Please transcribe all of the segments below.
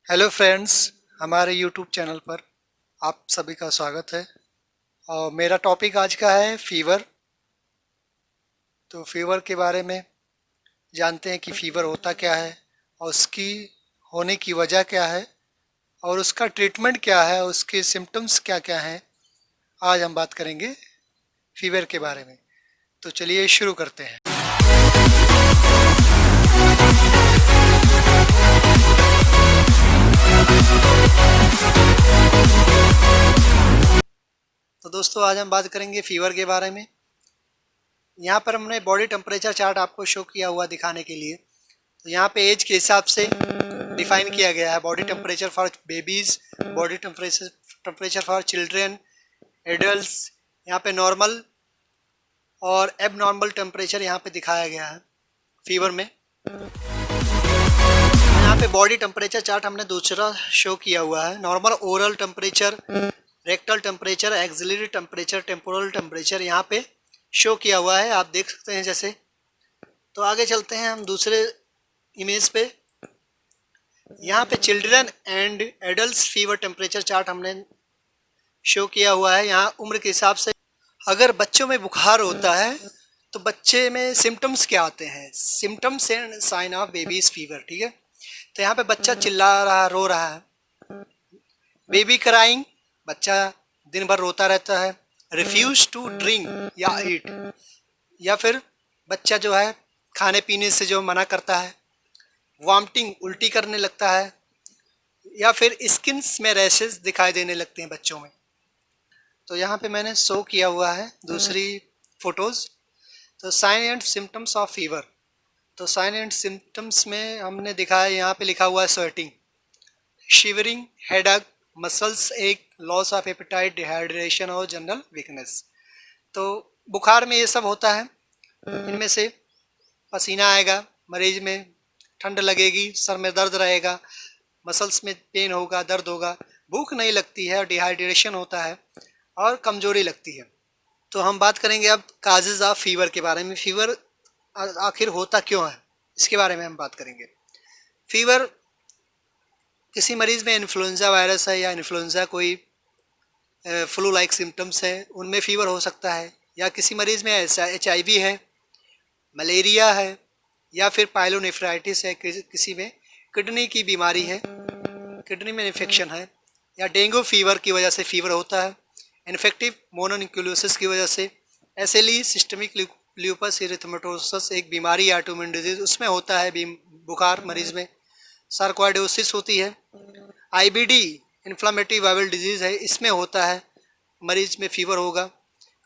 Hello friends, हमारे YouTube channel पर आप सभी का स्वागत है। और मेरा टॉपिक आज का है फीवर। तो फीवर के बारे में जानते हैं कि फीवर होता क्या है और उसकी होने की वजह क्या है और उसका ट्रीटमेंट क्या है, उसके सिम्टम्स क्या क्या हैं। आज हम बात करेंगे फीवर के बारे में। तो चलिए शुरू करते हैं। तो दोस्तों, आज हम बात करेंगे फीवर के बारे में। यहाँ पर हमने बॉडी टेम्परेचर चार्ट आपको शो किया हुआ दिखाने के लिए। तो यहाँ पे एज के हिसाब से डिफाइन किया गया है body temperature for babies, body temperature for children, adults. यहाँ पे नॉर्मल और एब नॉर्मल टेम्परेचर यहाँ पे दिखाया गया है फीवर में। यहाँ पे बॉडी टेम्परेचर चार्ट हमने दूसरा शो किया हुआ है। Normal oral temperature, rectal temperature, axillary temperature, temporal temperature यहाँ पे शो किया हुआ है, आप देख सकते हैं जैसे। तो आगे चलते हैं हम दूसरे इमेज पे। यहाँ पे children and adults fever temperature chart हमने शो किया हुआ है। यहाँ उम्र के हिसाब से अगर बच्चों में बुखार होता है तो बच्चे में सिम्टम्स क्या आते हैं, symptoms and sign of babies fever. ठीक है, तो यहाँ पे बच्चा चिल्ला रहा, रो रहा है। बेबी क्राइंग, बच्चा दिन भर रोता रहता है। रिफ्यूज टू ड्रिंक या ईट, या फिर बच्चा जो है खाने पीने से जो मना करता है। वॉमिटिंग, उल्टी करने लगता है, या फिर स्किन्स में रैशेस दिखाई देने लगते हैं बच्चों में। तो यहाँ पे मैंने शो किया हुआ है दूसरी फोटोज। तो sign and symptoms of fever. तो साइन एंड सिम्टम्स में हमने दिखाया, यहाँ पे लिखा हुआ है sweating, shivering, headache, muscles ache, loss of appetite, dehydration और जनरल वीकनेस। तो बुखार में ये सब होता है। इनमें से पसीना आएगा मरीज में, ठंड लगेगी, सर में दर्द रहेगा, मसल्स में पेन होगा, दर्द होगा, भूख नहीं लगती है और डिहाइड्रेशन होता है और कमजोरी लगती है। तो हम बात करेंगे अब काजेज ऑफ फीवर के बारे में। फीवर आखिर होता क्यों है, इसके बारे में हम बात करेंगे। फीवर किसी मरीज में इन्फ्लुएंजा वायरस है या इन्फ्लुएंजा कोई फ्लू लाइक सिम्टम्स है, उनमें फीवर हो सकता है। या किसी मरीज में HIV है, मलेरिया है, या फिर पाइलोनेफ्राइटिस है, किसी में किडनी की बीमारी है, किडनी में इन्फेक्शन है, या डेंगू फीवर की वजह से फीवर होता है। इन्फेक्टिव मोनोन्यूक्लियोसिस की वजह से, SLE सिस्टमिक ल्यूपस एरिथेमेटोसस एक बीमारी, ऑटोइम्यून डिजीज, उसमें होता है बुखार मरीज में। सार्कोइडोसिस होती है। IBD इन्फ्लामेटरी बाउल डिजीज़ है, इसमें होता है मरीज में फीवर होगा।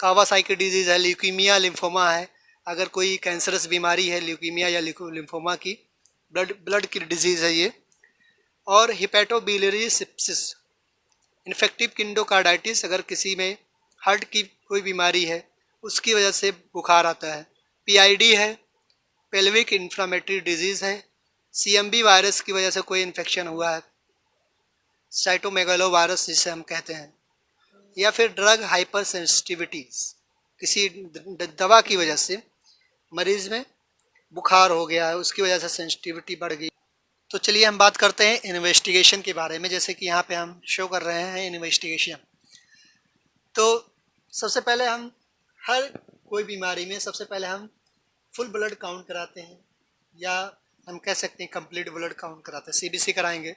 कावासाकी डिजीज़ है, ल्यूकीमिया लिम्फोमा है, अगर कोई कैंसरस बीमारी है, ल्यूकीमिया या लिम्फोमा की ब्लड की डिजीज़ है ये। और हिपेटोबिलियरी सिप्सिस, इन्फेक्टिव किंडोकार्डाइटिस, अगर किसी में हार्ट की कोई बीमारी है उसकी वजह से बुखार आता है। PID है, पेल्विक इन्फ्लामेटरी डिजीज़ है। CMV वायरस की वजह से कोई इन्फेक्शन हुआ है, साइटोमेगालो वायरस जिसे हम कहते हैं। या फिर ड्रग हाइपर सेंसिटिविटीज, किसी दवा की वजह से मरीज में बुखार हो गया है, उसकी वजह से सेंसिटिविटी बढ़ गई। तो चलिए हम बात करते हैं इन्वेस्टिगेशन के बारे में, जैसे कि यहाँ पे हम शो कर रहे हैं इन्वेस्टिगेशन। तो सबसे पहले हम हर कोई बीमारी में सबसे पहले हम फुल ब्लड काउंट कराते हैं, या हम कह सकते हैं कंप्लीट ब्लड काउंट कराते हैं। CBC कराएंगे,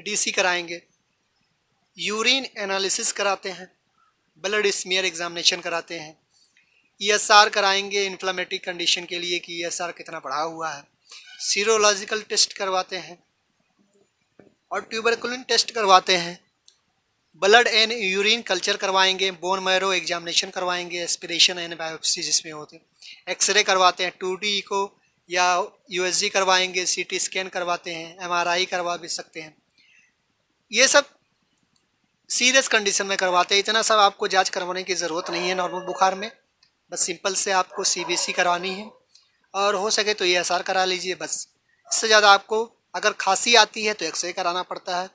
DC कराएंगे, यूरिन एनालिसिस कराते हैं, ब्लड स्मीयर एग्जामिनेशन कराते हैं, ESR कराएंगे इन्फ्लामेटरी कंडीशन के लिए कि ESR कितना बढ़ा हुआ है, सीरोलॉजिकल टेस्ट करवाते हैं और ट्यूबरकुलिन टेस्ट करवाते हैं। ब्लड एंड यूरिन कल्चर करवाएंगे, बोन मैरो एग्जामिनेशन करवाएंगे, एस्पिरेशन एंड बायोप्सी जिसमें होते हैं, एक्सरे करवाते हैं, 2D इको या USG करवाएंगे, CT स्कैन करवाते हैं, MRI करवा भी सकते हैं। ये सब सीरियस कंडीशन में करवाते हैं। इतना सब आपको जांच करवाने की ज़रूरत नहीं है नॉर्मल बुखार में, बस सिंपल से आपको CBC करवानी है और हो सके तो ESR करा लीजिए बस। इससे ज़्यादा आपको अगर खांसी आती है तो एक्सरे कराना पड़ता है,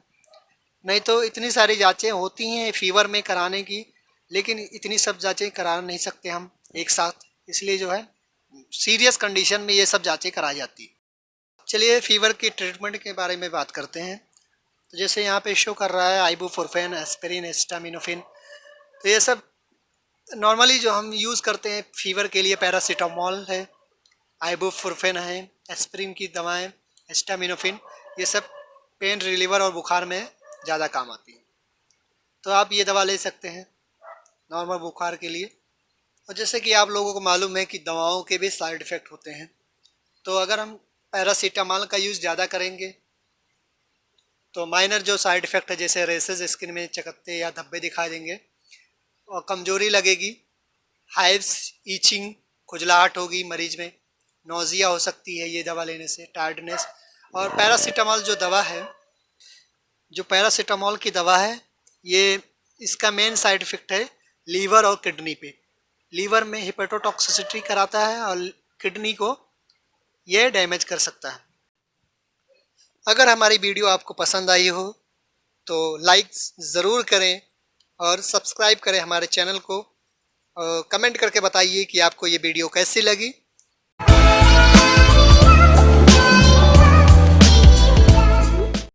नहीं तो इतनी सारी जांचें होती हैं फीवर में कराने की, लेकिन इतनी सब जांचें करा नहीं सकते हम एक साथ, इसलिए जो है सीरियस कंडीशन में ये सब जांचें कराई जाती है। चलिए फीवर की ट्रीटमेंट के बारे में बात करते हैं। तो जैसे यहाँ पे शो कर रहा है आइबुप्रोफेन, एस्पिरिन, एस्टामिनोफेन, तो ये सब नॉर्मली जो हम यूज़ करते हैं फीवर के लिए, पैरासीटामोल है, आइबुप्रोफेन है, एस्पिरिन की दवाएं, एस्टामिनोफेन, ये सब पेन रिलीवर और बुखार में ज़्यादा काम आती है। तो आप ये दवा ले सकते हैं नॉर्मल बुखार के लिए। और जैसे कि आप लोगों को मालूम है कि दवाओं के भी साइड इफ़ेक्ट होते हैं, तो अगर हम पैरासीटामोल का यूज़ ज़्यादा करेंगे तो माइनर जो साइड इफ़ेक्ट है, जैसे रेसेस, स्किन में चकत्ते या धब्बे दिखाई देंगे और कमजोरी लगेगी, हाइव्स, ईचिंग, खुजलाहट होगी मरीज में, नोज़िया हो सकती है ये दवा लेने से, टायर्डनेस। और पैरासीटामोल जो दवा है, जो पैरासीटामोल की दवा है, ये इसका मेन साइड इफ़ेक्ट है लीवर और किडनी पे। लीवर में हिपेटोटॉक्सिसिटी कराता है और किडनी को ये डैमेज कर सकता है। अगर हमारी वीडियो आपको पसंद आई हो तो लाइक ज़रूर करें और सब्सक्राइब करें हमारे चैनल को। कमेंट करके बताइए कि आपको ये वीडियो कैसी लगी।